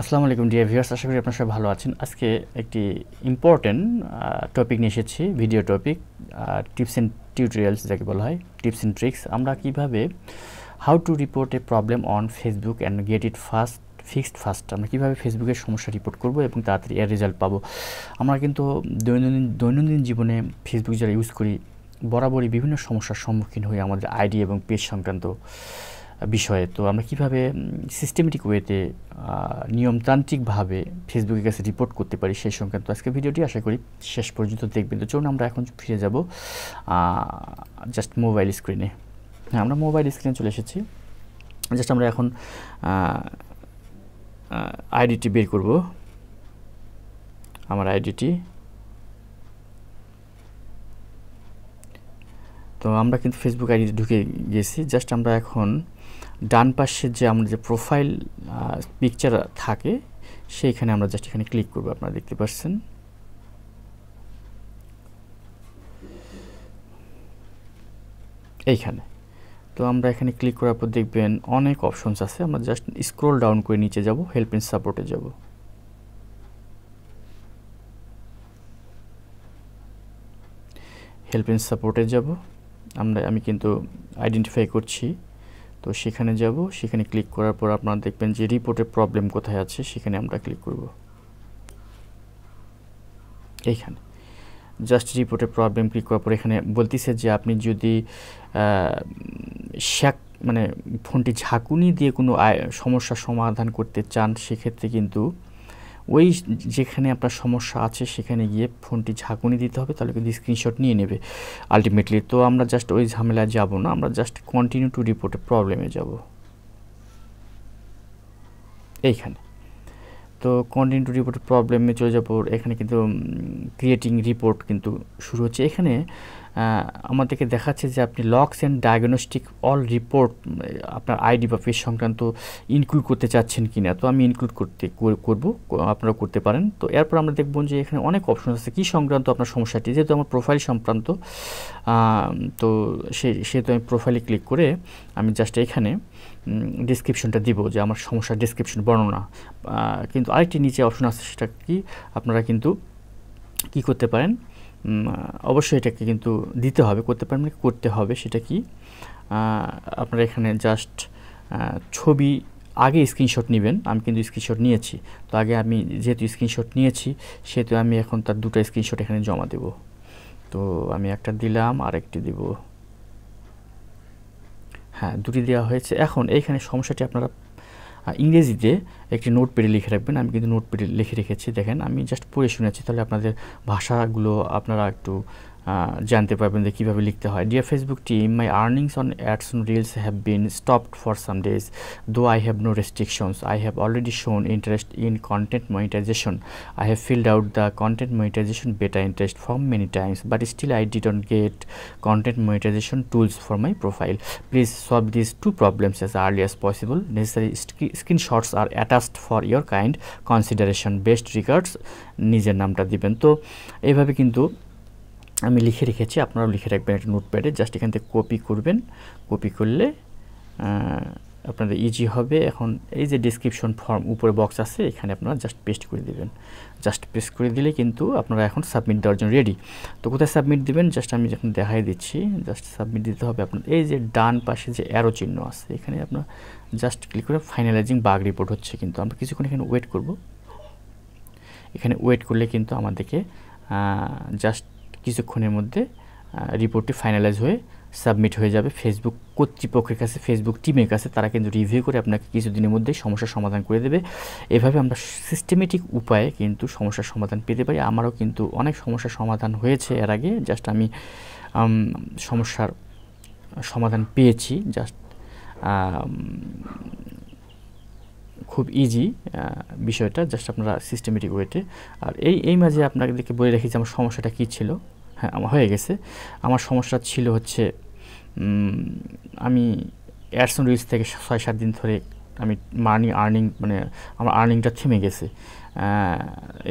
আসসালামু আলাইকুম dear viewers, আশা করি আপনারা সবাই ভালো আছেন। আজকে একটি ইম্পর্টেন্ট টপিক নিয়ে এসেছি, video topic, tips and tutorials যাকে বলা হয়, টিপস অ্যান্ড ট্রিক্স। আমরা কিভাবে how to report A problem on Facebook and get it fixed fast, আমরা কীভাবে ফেসবুকের সমস্যা রিপোর্ট করব এবং তাড়াতাড়ি এর রেজাল্ট পাবো। আমরা কিন্তু দৈনন্দিন জীবনে ফেসবুক যারা ইউজ করি বরাবরই বিভিন্ন সমস্যার সম্মুখীন হই আমাদের আইডি এবং পেজ সংক্রান্ত বিষয়ে। তো আমরা কীভাবে সিস্টেমেটিক ওয়েতে নিয়মতান্ত্রিকভাবে ফেসবুকের কাছে রিপোর্ট করতে পারি সেই সংক্রান্ত আজকে ভিডিওটি আশা করি শেষ পর্যন্ত দেখবেন। তো চলুন আমরা এখন ফিরে যাব জাস্ট মোবাইল স্ক্রিনে। হ্যাঁ, আমরা মোবাইল স্ক্রিনে চলে এসেছি। জাস্ট আমরা এখন আইডিটি বের করব, আমার আইডিটি। তো আমরা কিন্তু ফেসবুক আইডিতে ঢুকে গেছি। জাস্ট আমরা এখন ডান পাশে যে আমাদের যে প্রোফাইল পিকচার থাকে সেইখানে আমরা জাস্ট এখানে ক্লিক করব। আপনারা দেখতে পাচ্ছেন এইখানে। তো আমরা এখানে ক্লিক করার পর দেখবেন অনেক অপশনস আছে। আমরা জাস্ট স্ক্রল ডাউন করে নিচে যাব, হেল্প এন্ড সাপোর্টে যাব। হেল্প এন্ড সাপোর্টে যাব আমি কিন্তু আইডেন্টিফাই করছি। তো সেখানে যাব, সেখানে ক্লিক করার পর আপনারা দেখবেন যে রিপোর্টের প্রবলেম কোথায় আছে সেখানে আমরা ক্লিক করব। এইখানে জাস্ট রিপোর্টের প্রবলেম ক্লিক করার পর এখানে বলতেছে যে আপনি যদি মানে ফোনটি ঝাঁকুনি দিয়ে কোনো সমস্যার সমাধান করতে চান সেক্ষেত্রে কিন্তু ওই যেখানে আপনার সমস্যা আছে সেখানে গিয়ে ফোনটি ঝাঁকুনি দিতে হবে, তাহলে কিন্তু স্ক্রিনশট নিয়ে নেবে আলটিমেটলি। তো আমরা জাস্ট ওই ঝামেলায় যাব না, আমরা জাস্ট কন্টিনিউ টু রিপোর্টের প্রবলেমে যাব এইখানে। তো কন্টিনিউ টু রিপোর্টের প্রবলেমে চলে যাবো। এখানে কিন্তু ক্রিয়েটিং রিপোর্ট কিন্তু শুরু হচ্ছে। এখানে আমাদেরকে দেখাচ্ছে যে আপনি locks and diagnostic all report আপনার আইডি বা পেজ সংক্রান্ত ইনক্লুড করতে চাচ্ছেন কি না। তো আমি ইনক্লুড করব, আপনারা করতে পারেন। তো এরপর আমরা দেখব যে এখানে অনেক অপশন আছে কী সংক্রান্ত আপনার সমস্যাটি, যেহেতু আমার প্রোফাইল সংক্রান্ত। তো সেহেতু আমি প্রোফাইলে ক্লিক করে আমি জাস্ট এখানে ডিসক্রিপশনটা দিব যে আমার সমস্যার ডিসক্রিপশন বর্ণনা। কিন্তু আরেকটি নিচে অপশন আছে, সেটা কি আপনারা কিন্তু কি করতে পারেন, অবশ্যই এটাকে কিন্তু দিতে হবে, করতে পারেন মানে করতে হবে। সেটা কি আপনারা এখানে জাস্ট ছবি আগে স্ক্রিনশট নেবেন। আমি কিন্তু স্ক্রিনশট নিয়েছি। তো আগে আমি যেহেতু স্ক্রিনশট নিয়েছি সেহেতু আমি এখন তার দুটো স্ক্রিনশট এখানে জমা দেব। তো আমি একটা দিলাম, আরেকটি দিব। হ্যাঁ, দুটি দেওয়া হয়েছে। এখন এইখানে সমস্যাটি আপনারা ইংরেজিতে একটি নোটপ্যাডে লিখে রাখবেন। আমি কিন্তু নোটপ্যাডে লিখে রেখেছি, দেখেন আমি জাস্ট পড়ে শুনেছি, তাহলে আপনাদের ভাষাগুলো আপনারা একটু জানতে পারবেন যে কীভাবে লিখতে হয়। Dear Facebook team, my earnings on ads on reels have been stopped for some days, though I have no restrictions. I have already shown interest in content monetisation. I have filled out the content monetization beta interest form many times, but still I didn't get content monetization tools for my profile. Please solve these two problems as early as possible. Necessary screenshots are attached for your kind consideration. Best regards, নিজের নামটা দিবেন। তো এইভাবে কিন্তু আমি লিখে রেখেছি, আপনারাও লিখে রাখবেন একটা নোটপ্যাডে। জাস্ট এখান থেকে কপি করবেন, কপি করলে আপনাদের ইজি হবে। এখন এই যে ডেসক্রিপশন ফর্ম উপরে বক্স আছে এখানে আপনারা জাস্ট পেস্ট করে দিবেন। জাস্ট পেস্ট করে দিলে কিন্তু আপনারা এখন সাবমিট দেওয়ার জন্য রেডি। তো কোথায় সাবমিট দিবেন জাস্ট আমি যখন দেখাই দিচ্ছি, জাস্ট সাবমিট দিতে হবে আপনার এই যে ডান পাশে যে অ্যারো চিহ্ন আছে এখানে আপনার জাস্ট ক্লিক করে ফাইনালাইজিং বাগ রিপোর্ট হচ্ছে। কিন্তু আমরা কিছুক্ষণ এখানে ওয়েট করব। এখানে ওয়েট করলে কিন্তু আমাদেরকে জাস্ট কিছুক্ষণের মধ্যে রিপোর্টটি ফাইনালাইজ হয়ে সাবমিট হয়ে যাবে ফেসবুক কর্তৃপক্ষের কাছে, ফেসবুক টিমের কাছে। তারা কিন্তু রিভিউ করে আপনাকে কিছুদিনের মধ্যেই সমস্যার সমাধান করে দেবে। এভাবে আমরা সিস্টেমেটিক উপায়ে কিন্তু সমস্যার সমাধান পেতে পারি। আমারও কিন্তু অনেক সমস্যার সমাধান হয়েছে এর আগে। জাস্ট আমি সমস্যার সমাধান পেয়েছি, জাস্ট খুব ইজি বিষয়টা, জাস্ট আপনারা সিস্টেমেটিক ওয়েতে। আর এই মাঝে আপনাদেরকে বলে রাখি যে আমার সমস্যাটা কী ছিল। হ্যাঁ, আমার হয়ে গেছে। আমার সমস্যা ছিল হচ্ছে আমি অ্যাডস অন রিলস থেকে 6-7 দিন ধরে আমি আর্নিং মানে আমার আর্নিংটা থেমে গেছে।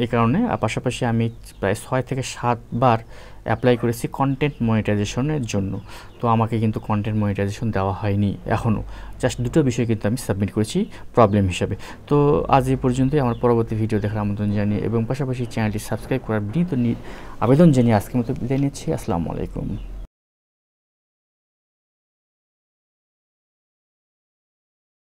এই কারণে পাশাপাশি আমি প্রায় 6 থেকে 7 বার অ্যাপ্লাই করেছি কন্টেন্ট মনিটাইজেশনের জন্য। তো আমাকে কিন্তু কন্টেন্ট মনিটাইজেশন দেওয়া হয়নি এখনও। জাস্ট দুটো বিষয় কিন্তু আমি সাবমিট করেছি প্রবলেম হিসাবে। তো আজ এই পর্যন্তই। আমার পরবর্তী ভিডিও দেখার আমন্ত্রণ জানিয়ে এবং পাশাপাশি চ্যানেলটি সাবস্ক্রাইব করার বিনীত আবেদন জানিয়ে আজকের মতো বিদায় নিচ্ছি। আসসালামু আলাইকুম।